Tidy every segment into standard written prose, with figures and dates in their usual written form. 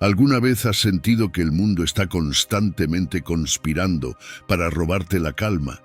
¿Alguna vez has sentido que el mundo está constantemente conspirando para robarte la calma?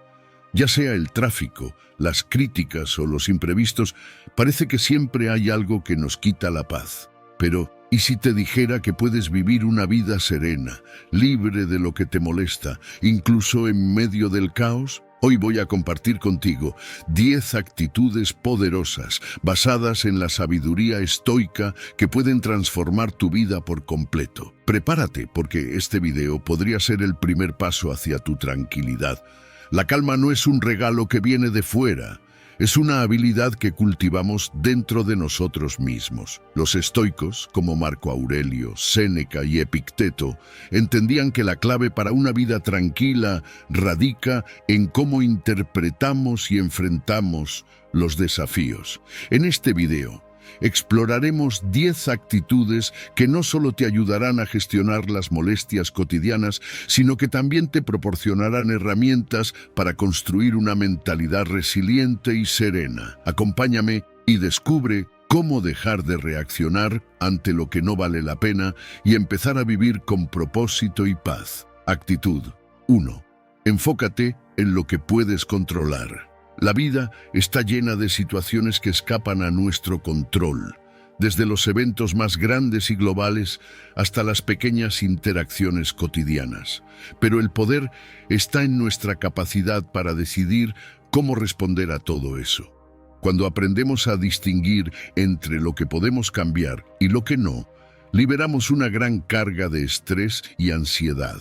Ya sea el tráfico, las críticas o los imprevistos, parece que siempre hay algo que nos quita la paz. Pero, ¿y si te dijera que puedes vivir una vida serena, libre de lo que te molesta, incluso en medio del caos? Hoy voy a compartir contigo 10 actitudes poderosas basadas en la sabiduría estoica que pueden transformar tu vida por completo. Prepárate porque este video podría ser el primer paso hacia tu tranquilidad. La calma no es un regalo que viene de fuera. Es una habilidad que cultivamos dentro de nosotros mismos. Los estoicos, como Marco Aurelio, Séneca y Epicteto, entendían que la clave para una vida tranquila radica en cómo interpretamos y enfrentamos los desafíos. En este video, exploraremos 10 actitudes que no solo te ayudarán a gestionar las molestias cotidianas, sino que también te proporcionarán herramientas para construir una mentalidad resiliente y serena. Acompáñame y descubre cómo dejar de reaccionar ante lo que no vale la pena y empezar a vivir con propósito y paz. Actitud 1. Enfócate en lo que puedes controlar. La vida está llena de situaciones que escapan a nuestro control, desde los eventos más grandes y globales hasta las pequeñas interacciones cotidianas. Pero el poder está en nuestra capacidad para decidir cómo responder a todo eso. Cuando aprendemos a distinguir entre lo que podemos cambiar y lo que no, liberamos una gran carga de estrés y ansiedad.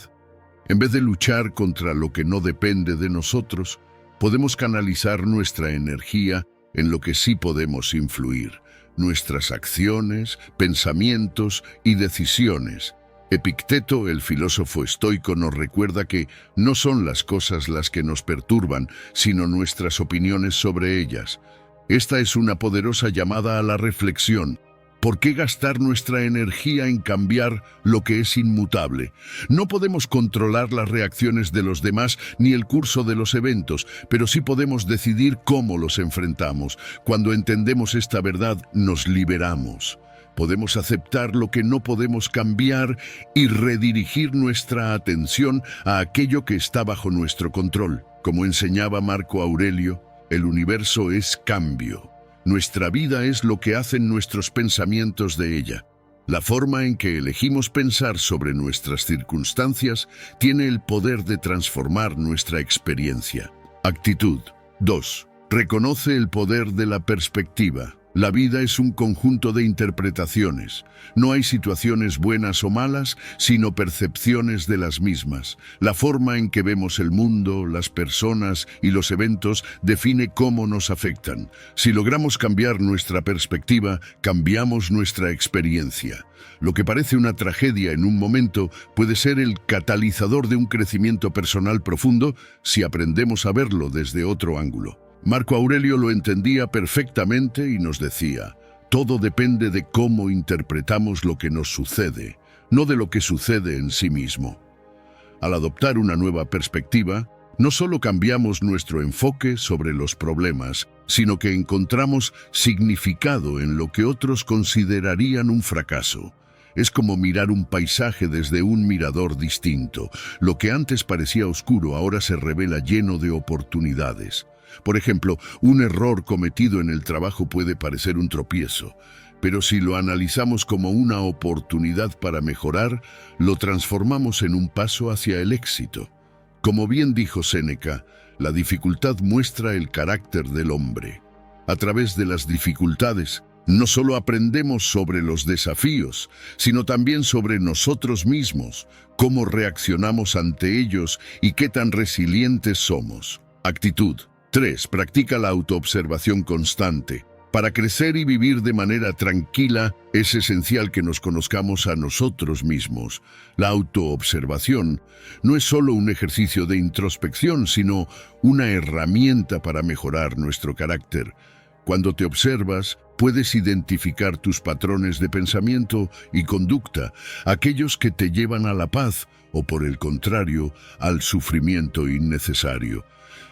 En vez de luchar contra lo que no depende de nosotros, podemos canalizar nuestra energía en lo que sí podemos influir, nuestras acciones, pensamientos y decisiones. Epicteto, el filósofo estoico, nos recuerda que no son las cosas las que nos perturban, sino nuestras opiniones sobre ellas. Esta es una poderosa llamada a la reflexión. ¿Por qué gastar nuestra energía en cambiar lo que es inmutable? No podemos controlar las reacciones de los demás ni el curso de los eventos, pero sí podemos decidir cómo los enfrentamos. Cuando entendemos esta verdad, nos liberamos. Podemos aceptar lo que no podemos cambiar y redirigir nuestra atención a aquello que está bajo nuestro control. Como enseñaba Marco Aurelio, el universo es cambio. Nuestra vida es lo que hacen nuestros pensamientos de ella. La forma en que elegimos pensar sobre nuestras circunstancias tiene el poder de transformar nuestra experiencia. Actitud 2. Reconoce el poder de la perspectiva. La vida es un conjunto de interpretaciones. No hay situaciones buenas o malas, sino percepciones de las mismas. La forma en que vemos el mundo, las personas y los eventos define cómo nos afectan. Si logramos cambiar nuestra perspectiva, cambiamos nuestra experiencia. Lo que parece una tragedia en un momento puede ser el catalizador de un crecimiento personal profundo si aprendemos a verlo desde otro ángulo. Marco Aurelio lo entendía perfectamente y nos decía: todo depende de cómo interpretamos lo que nos sucede, no de lo que sucede en sí mismo. Al adoptar una nueva perspectiva, no solo cambiamos nuestro enfoque sobre los problemas, sino que encontramos significado en lo que otros considerarían un fracaso. Es como mirar un paisaje desde un mirador distinto. Lo que antes parecía oscuro ahora se revela lleno de oportunidades. Por ejemplo, un error cometido en el trabajo puede parecer un tropiezo, pero si lo analizamos como una oportunidad para mejorar, lo transformamos en un paso hacia el éxito. Como bien dijo Séneca, la dificultad muestra el carácter del hombre. A través de las dificultades, no solo aprendemos sobre los desafíos, sino también sobre nosotros mismos, cómo reaccionamos ante ellos y qué tan resilientes somos. Actitud 3. Practica la autoobservación constante. Para crecer y vivir de manera tranquila, es esencial que nos conozcamos a nosotros mismos. La autoobservación no es solo un ejercicio de introspección, sino una herramienta para mejorar nuestro carácter. Cuando te observas, puedes identificar tus patrones de pensamiento y conducta, aquellos que te llevan a la paz o, por el contrario, al sufrimiento innecesario.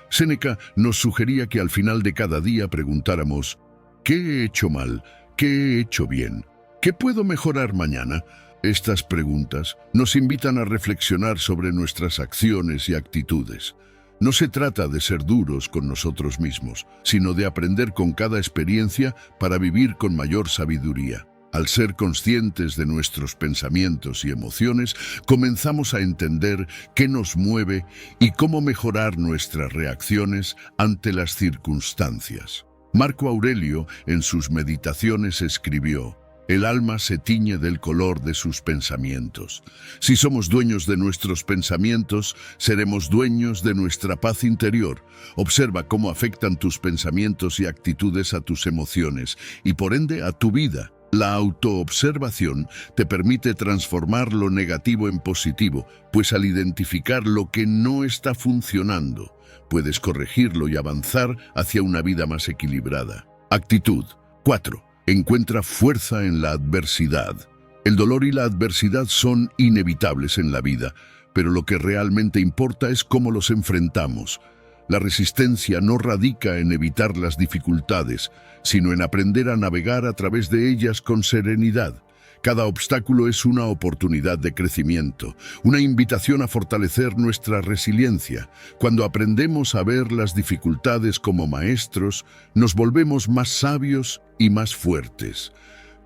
Séneca nos sugería que al final de cada día preguntáramos: ¿qué he hecho mal? ¿Qué he hecho bien? ¿Qué puedo mejorar mañana? Estas preguntas nos invitan a reflexionar sobre nuestras acciones y actitudes. No se trata de ser duros con nosotros mismos, sino de aprender con cada experiencia para vivir con mayor sabiduría. Al ser conscientes de nuestros pensamientos y emociones, comenzamos a entender qué nos mueve y cómo mejorar nuestras reacciones ante las circunstancias. Marco Aurelio, en sus meditaciones, escribió: "El alma se tiñe del color de sus pensamientos. Si somos dueños de nuestros pensamientos, seremos dueños de nuestra paz interior. Observa cómo afectan tus pensamientos y actitudes a tus emociones y, por ende, a tu vida. La autoobservación te permite transformar lo negativo en positivo, pues al identificar lo que no está funcionando, puedes corregirlo y avanzar hacia una vida más equilibrada. Actitud. 4. Encuentra fuerza en la adversidad. El dolor y la adversidad son inevitables en la vida, pero lo que realmente importa es cómo los enfrentamos. La resistencia no radica en evitar las dificultades, sino en aprender a navegar a través de ellas con serenidad. Cada obstáculo es una oportunidad de crecimiento, una invitación a fortalecer nuestra resiliencia. Cuando aprendemos a ver las dificultades como maestros, nos volvemos más sabios y más fuertes.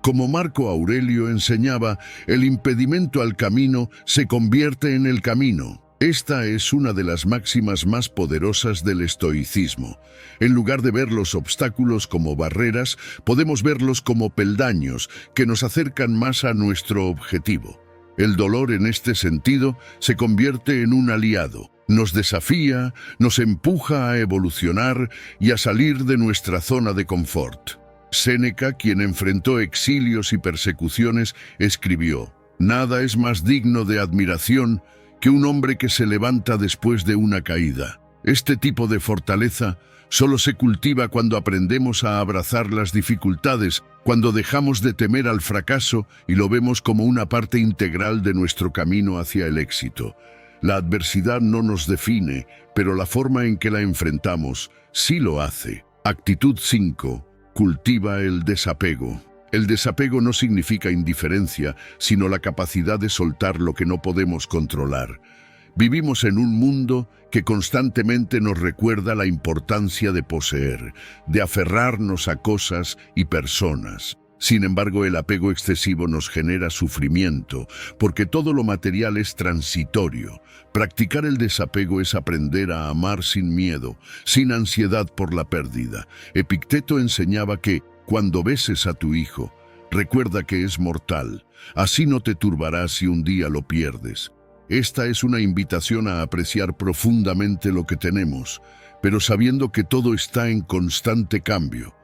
Como Marco Aurelio enseñaba, el impedimento al camino se convierte en el camino. Esta es una de las máximas más poderosas del estoicismo. En lugar de ver los obstáculos como barreras, podemos verlos como peldaños que nos acercan más a nuestro objetivo. El dolor, en este sentido, se convierte en un aliado. Nos desafía, nos empuja a evolucionar y a salir de nuestra zona de confort. Séneca, quien enfrentó exilios y persecuciones, escribió: "Nada es más digno de admiración que un hombre que se levanta después de una caída. Este tipo de fortaleza solo se cultiva cuando aprendemos a abrazar las dificultades, cuando dejamos de temer al fracaso y lo vemos como una parte integral de nuestro camino hacia el éxito. La adversidad no nos define, pero la forma en que la enfrentamos sí lo hace". Actitud 5. Cultiva el desapego. El desapego no significa indiferencia, sino la capacidad de soltar lo que no podemos controlar. Vivimos en un mundo que constantemente nos recuerda la importancia de poseer, de aferrarnos a cosas y personas. Sin embargo, el apego excesivo nos genera sufrimiento, porque todo lo material es transitorio. Practicar el desapego es aprender a amar sin miedo, sin ansiedad por la pérdida. Epicteto enseñaba que, cuando beses a tu hijo, recuerda que es mortal, así no te turbarás si un día lo pierdes. Esta es una invitación a apreciar profundamente lo que tenemos, pero sabiendo que todo está en constante cambio.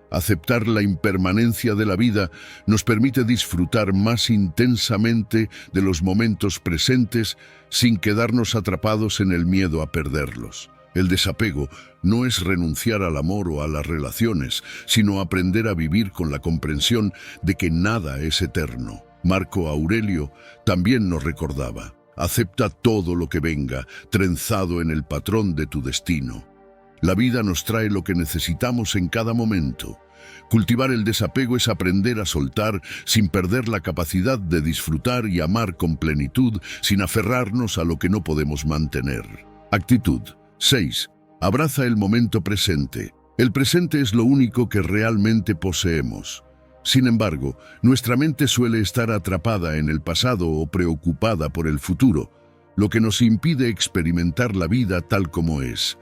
Aceptar la impermanencia de la vida nos permite disfrutar más intensamente de los momentos presentes sin quedarnos atrapados en el miedo a perderlos. El desapego no es renunciar al amor o a las relaciones, sino aprender a vivir con la comprensión de que nada es eterno. Marco Aurelio también nos recordaba: acepta todo lo que venga, trenzado en el patrón de tu destino. La vida nos trae lo que necesitamos en cada momento. Cultivar el desapego es aprender a soltar sin perder la capacidad de disfrutar y amar con plenitud, sin aferrarnos a lo que no podemos mantener. Actitud 6. Abraza el momento presente. El presente es lo único que realmente poseemos. Sin embargo, nuestra mente suele estar atrapada en el pasado o preocupada por el futuro, lo que nos impide experimentar la vida tal como es.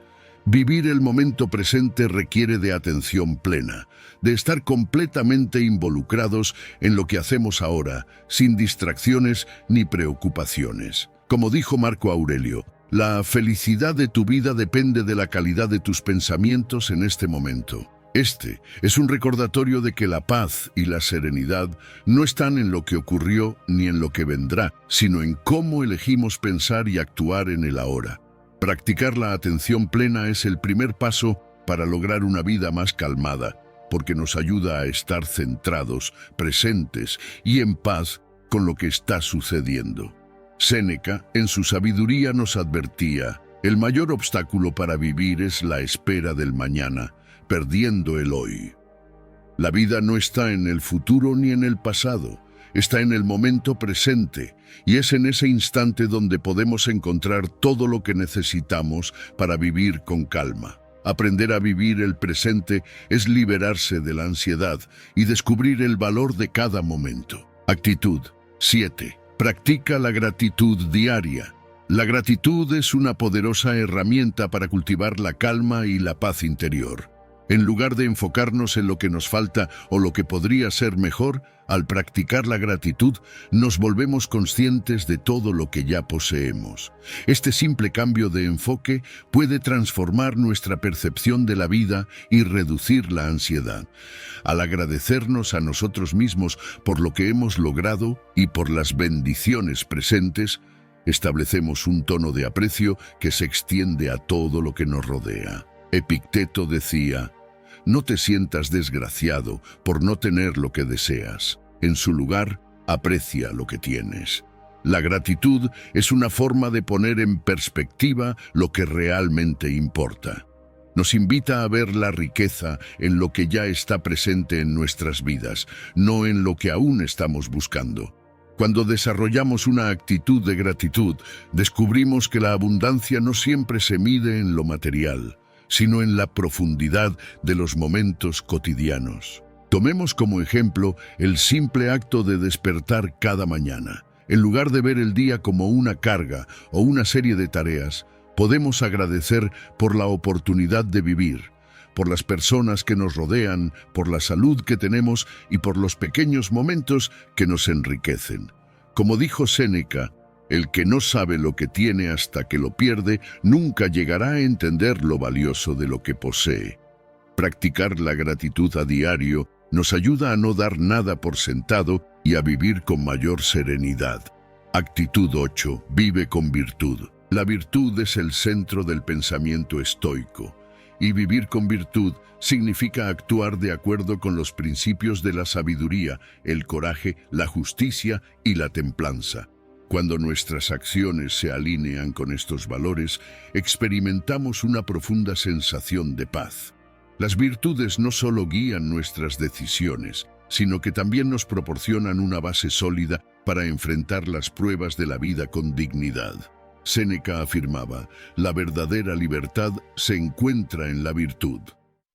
Vivir el momento presente requiere de atención plena, de estar completamente involucrados en lo que hacemos ahora, sin distracciones ni preocupaciones. Como dijo Marco Aurelio, la felicidad de tu vida depende de la calidad de tus pensamientos en este momento. Este es un recordatorio de que la paz y la serenidad no están en lo que ocurrió ni en lo que vendrá, sino en cómo elegimos pensar y actuar en el ahora. Practicar la atención plena es el primer paso para lograr una vida más calmada, porque nos ayuda a estar centrados, presentes y en paz con lo que está sucediendo. Séneca, en su sabiduría, nos advertía: el mayor obstáculo para vivir es la espera del mañana, perdiendo el hoy. La vida no está en el futuro ni en el pasado, está en el momento presente, y es en ese instante donde podemos encontrar todo lo que necesitamos para vivir con calma. Aprender a vivir el presente es liberarse de la ansiedad y descubrir el valor de cada momento. Actitud 7. Practica la gratitud diaria. La gratitud es una poderosa herramienta para cultivar la calma y la paz interior. En lugar de enfocarnos en lo que nos falta o lo que podría ser mejor, al practicar la gratitud, nos volvemos conscientes de todo lo que ya poseemos. Este simple cambio de enfoque puede transformar nuestra percepción de la vida y reducir la ansiedad. Al agradecernos a nosotros mismos por lo que hemos logrado y por las bendiciones presentes, establecemos un tono de aprecio que se extiende a todo lo que nos rodea. Epicteto decía: no te sientas desgraciado por no tener lo que deseas. En su lugar, aprecia lo que tienes. La gratitud es una forma de poner en perspectiva lo que realmente importa. Nos invita a ver la riqueza en lo que ya está presente en nuestras vidas, no en lo que aún estamos buscando. Cuando desarrollamos una actitud de gratitud, descubrimos que la abundancia no siempre se mide en lo material, sino en la profundidad de los momentos cotidianos. Tomemos como ejemplo el simple acto de despertar cada mañana. En lugar de ver el día como una carga o una serie de tareas, podemos agradecer por la oportunidad de vivir, por las personas que nos rodean, por la salud que tenemos y por los pequeños momentos que nos enriquecen. Como dijo Séneca, el que no sabe lo que tiene hasta que lo pierde, nunca llegará a entender lo valioso de lo que posee. Practicar la gratitud a diario nos ayuda a no dar nada por sentado y a vivir con mayor serenidad. Actitud 8. Vive con virtud. La virtud es el centro del pensamiento estoico, y vivir con virtud significa actuar de acuerdo con los principios de la sabiduría, el coraje, la justicia y la templanza. Cuando nuestras acciones se alinean con estos valores, experimentamos una profunda sensación de paz. Las virtudes no solo guían nuestras decisiones, sino que también nos proporcionan una base sólida para enfrentar las pruebas de la vida con dignidad. Séneca afirmaba: la verdadera libertad se encuentra en la virtud.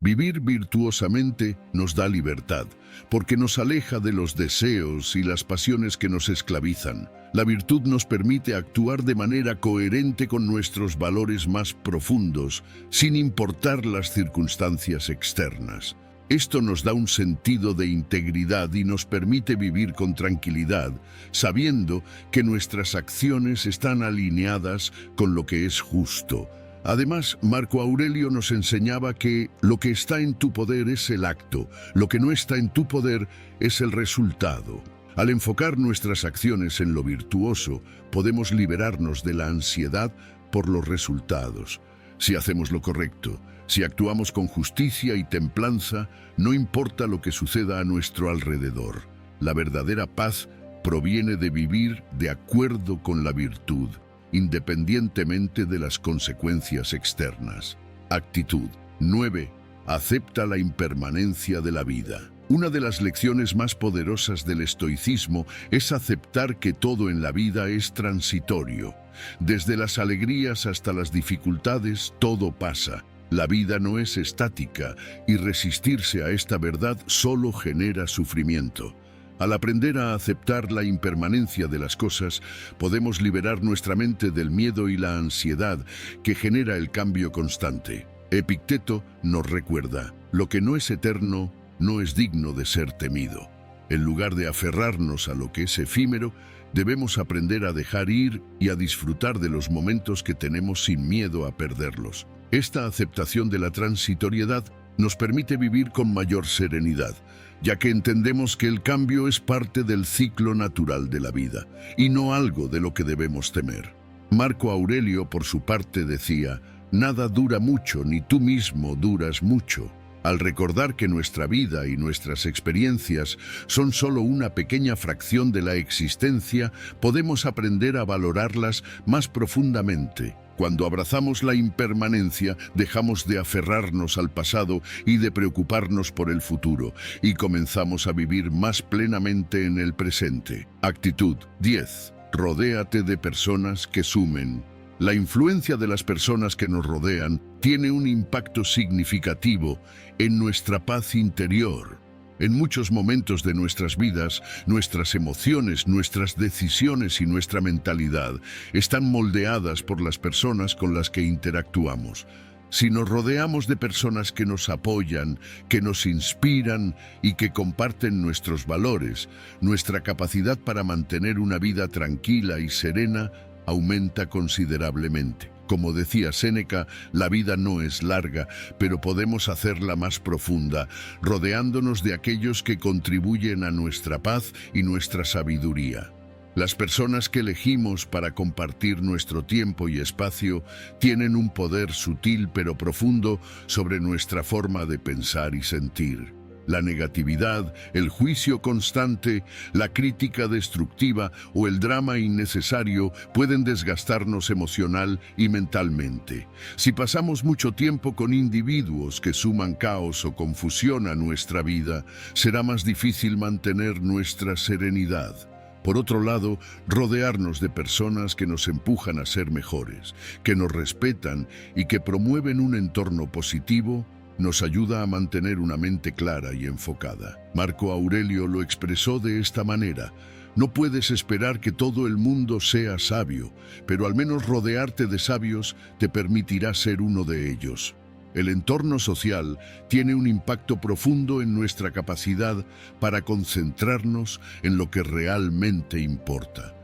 Vivir virtuosamente nos da libertad, porque nos aleja de los deseos y las pasiones que nos esclavizan. La virtud nos permite actuar de manera coherente con nuestros valores más profundos, sin importar las circunstancias externas. Esto nos da un sentido de integridad y nos permite vivir con tranquilidad, sabiendo que nuestras acciones están alineadas con lo que es justo. Además, Marco Aurelio nos enseñaba que lo que está en tu poder es el acto, lo que no está en tu poder es el resultado. Al enfocar nuestras acciones en lo virtuoso, podemos liberarnos de la ansiedad por los resultados. Si hacemos lo correcto, si actuamos con justicia y templanza, no importa lo que suceda a nuestro alrededor. La verdadera paz proviene de vivir de acuerdo con la virtud, independientemente de las consecuencias externas. Actitud 9. Acepta la impermanencia de la vida. Una de las lecciones más poderosas del estoicismo es aceptar que todo en la vida es transitorio. Desde las alegrías hasta las dificultades, todo pasa. La vida no es estática y resistirse a esta verdad solo genera sufrimiento. Al aprender a aceptar la impermanencia de las cosas, podemos liberar nuestra mente del miedo y la ansiedad que genera el cambio constante. Epicteto nos recuerda: lo que no es eterno no es digno de ser temido. En lugar de aferrarnos a lo que es efímero, debemos aprender a dejar ir y a disfrutar de los momentos que tenemos sin miedo a perderlos. Esta aceptación de la transitoriedad nos permite vivir con mayor serenidad, ya que entendemos que el cambio es parte del ciclo natural de la vida y no algo de lo que debemos temer. Marco Aurelio, por su parte, decía: nada dura mucho, ni tú mismo duras mucho. Al recordar que nuestra vida y nuestras experiencias son solo una pequeña fracción de la existencia, podemos aprender a valorarlas más profundamente. Cuando abrazamos la impermanencia, dejamos de aferrarnos al pasado y de preocuparnos por el futuro, y comenzamos a vivir más plenamente en el presente. Actitud 10. Rodéate de personas que sumen. La influencia de las personas que nos rodean tiene un impacto significativo en nuestra paz interior. En muchos momentos de nuestras vidas, nuestras emociones, nuestras decisiones y nuestra mentalidad están moldeadas por las personas con las que interactuamos. Si nos rodeamos de personas que nos apoyan, que nos inspiran y que comparten nuestros valores, nuestra capacidad para mantener una vida tranquila y serena aumenta considerablemente. Como decía Séneca, la vida no es larga, pero podemos hacerla más profunda, rodeándonos de aquellos que contribuyen a nuestra paz y nuestra sabiduría. Las personas que elegimos para compartir nuestro tiempo y espacio tienen un poder sutil pero profundo sobre nuestra forma de pensar y sentir. La negatividad, el juicio constante, la crítica destructiva o el drama innecesario pueden desgastarnos emocional y mentalmente. Si pasamos mucho tiempo con individuos que suman caos o confusión a nuestra vida, será más difícil mantener nuestra serenidad. Por otro lado, rodearnos de personas que nos empujan a ser mejores, que nos respetan y que promueven un entorno positivo, nos ayuda a mantener una mente clara y enfocada. Marco Aurelio lo expresó de esta manera: no puedes esperar que todo el mundo sea sabio, pero al menos rodearte de sabios te permitirá ser uno de ellos. El entorno social tiene un impacto profundo en nuestra capacidad para concentrarnos en lo que realmente importa.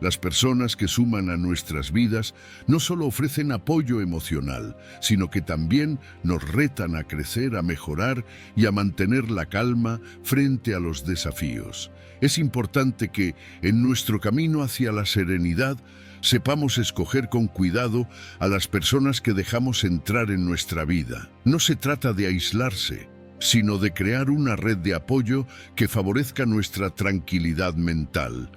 Las personas que suman a nuestras vidas no solo ofrecen apoyo emocional, sino que también nos retan a crecer, a mejorar y a mantener la calma frente a los desafíos. Es importante que, en nuestro camino hacia la serenidad, sepamos escoger con cuidado a las personas que dejamos entrar en nuestra vida. No se trata de aislarse, sino de crear una red de apoyo que favorezca nuestra tranquilidad mental.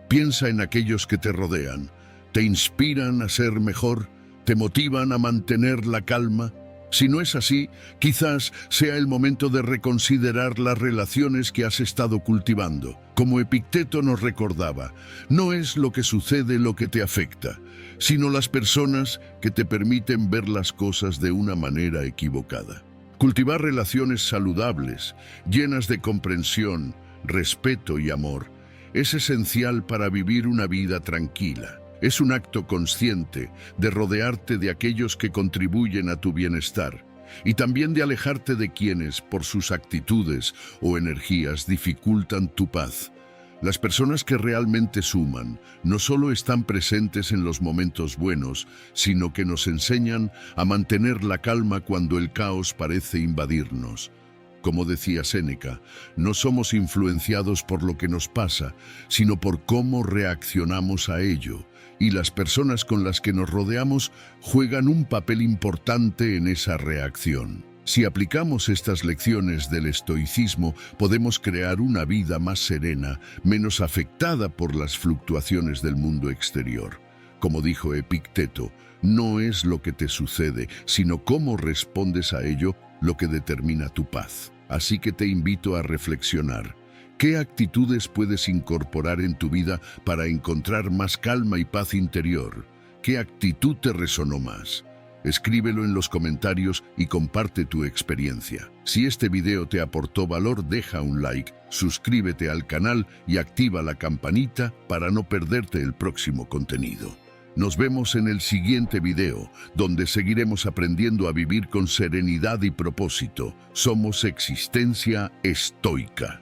Piensa en aquellos que te rodean. ¿Te inspiran a ser mejor? ¿Te motivan a mantener la calma? Si no es así, quizás sea el momento de reconsiderar las relaciones que has estado cultivando. Como Epicteto nos recordaba, no es lo que sucede lo que te afecta, sino las personas que te permiten ver las cosas de una manera equivocada. Cultivar relaciones saludables, llenas de comprensión, respeto y amor, es esencial para vivir una vida tranquila. Es un acto consciente de rodearte de aquellos que contribuyen a tu bienestar y también de alejarte de quienes, por sus actitudes o energías, dificultan tu paz. Las personas que realmente suman no solo están presentes en los momentos buenos, sino que nos enseñan a mantener la calma cuando el caos parece invadirnos. Como decía Séneca, no somos influenciados por lo que nos pasa, sino por cómo reaccionamos a ello, y las personas con las que nos rodeamos juegan un papel importante en esa reacción. Si aplicamos estas lecciones del estoicismo, podemos crear una vida más serena, menos afectada por las fluctuaciones del mundo exterior. Como dijo Epicteto, no es lo que te sucede, sino cómo respondes a ello lo que determina tu paz. Así que te invito a reflexionar. ¿Qué actitudes puedes incorporar en tu vida para encontrar más calma y paz interior? ¿Qué actitud te resonó más? Escríbelo en los comentarios y comparte tu experiencia. Si este video te aportó valor, deja un like, suscríbete al canal y activa la campanita para no perderte el próximo contenido. Nos vemos en el siguiente video, donde seguiremos aprendiendo a vivir con serenidad y propósito. Somos Existencia Estoica.